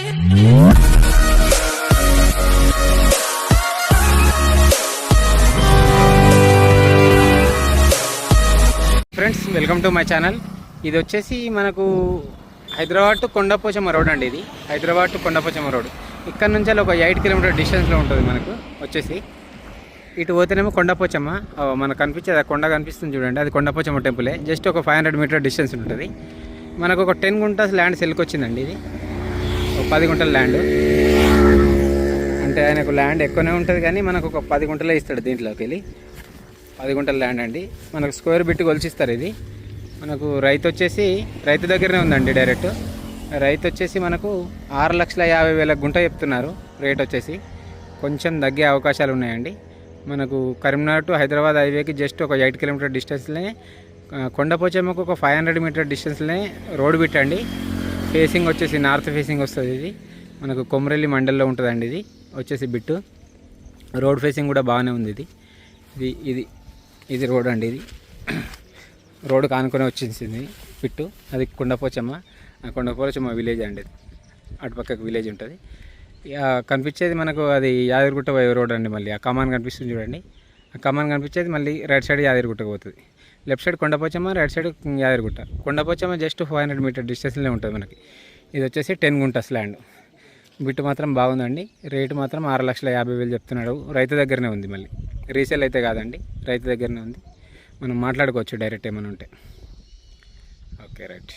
Friends, welcome to my channel. ఇది వచ్చేసి మనకు హైదరాబాద్ టు కొండపోచమ్మ రోడ్ అండి. ఇది హైదరాబాద్ టు కొండపోచమ్మ రోడ్. ఇక్కడ నుంచి ఒక 8 కిలోమీటర్ డిస్టెన్స్లో ఉంటుంది మనకు వచ్చేసి. ఇటు పోతేనేమో కొండపోచమ్మ మనకు కనిపించేది, ఆ కొండ కనిపిస్తుంది చూడండి, అది కొండపోచమ్మ టెంపులే. జస్ట్ ఒక 500 మీటర్ డిస్టెన్స్ ఉంటుంది. మనకు ఒక 10 గుంటాస్ ల్యాండ్ సెల్కి వచ్చిందండి. ఇది ఒక 10 గుంటల ల్యాండ్. అంటే ఆయనకు ల్యాండ్ ఎక్కువనే ఉంటుంది కానీ మనకు ఒక 10 గుంటలే ఇస్తాడు. దీంట్లోకి వెళ్ళి 10 గుంటల ల్యాండ్ అండి. మనకు స్క్వేర్ బిట్ కొలిచిస్తారు. ఇది మనకు రైతు వచ్చేసి రైతు దగ్గరనే ఉందండి. డైరెక్ట్ రైతు వచ్చేసి మనకు 6,50,000 గుంట చెప్తున్నారు. రేట్ వచ్చేసి కొంచెం తగ్గే అవకాశాలు ఉన్నాయండి. మనకు కరీంనగర్ టు హైదరాబాద్ హైవేకి జస్ట్ ఒక 8 కిలోమీటర్ డిస్టెన్స్లోనే, కొండపోచమ్మకు ఒక 500 మీటర్ డిస్టెన్స్లోనే రోడ్ పెట్టండి. ఫేసింగ్ వచ్చేసి నార్త్ ఫేసింగ్ వస్తుంది. ఇది మనకు కొమరెల్లి మండల్లో ఉంటుందండి. ఇది వచ్చేసి బిట్టు రోడ్ ఫేసింగ్ కూడా బాగానే ఉంది. ఇది ఇది ఇది రోడ్ అండి. ఇది రోడ్ కానుకొని వచ్చేసింది పిట్టు. అది కొండపోచమ్మ, కొండపోచమ్మ విలేజ్ అండి. అటుపక్కకు విలేజ్ ఉంటుంది. కనిపించేది మనకు అది యాదగిరిగుట్ట రోడ్ అండి. మళ్ళీ ఆ కమాన్ కనిపిస్తుంది చూడండి. ఆ కమాన్ కనిపించేది మళ్ళీ రైట్ సైడ్ యాదగిరిగుట్టకు పోతుంది. Left side Kondapochamma, right side Yadagirigutta. Kondapochamma just 500 metre డిస్టెన్స్లో ఉంటుంది మనకి. ఇది వచ్చేసి 10 గుంటాస్ ల్యాండ్. బిట్టు మాత్రం బాగుందండి. రేటు మాత్రం 6,50,000 చెప్తున్నాడు. రైతు దగ్గరనే ఉంది. మళ్ళీ రీసేల్ అయితే కాదండి, రైతు దగ్గరనే ఉంది. మనం మాట్లాడుకోవచ్చు డైరెక్ట్ ఏమైనా ఉంటే. Okay, right.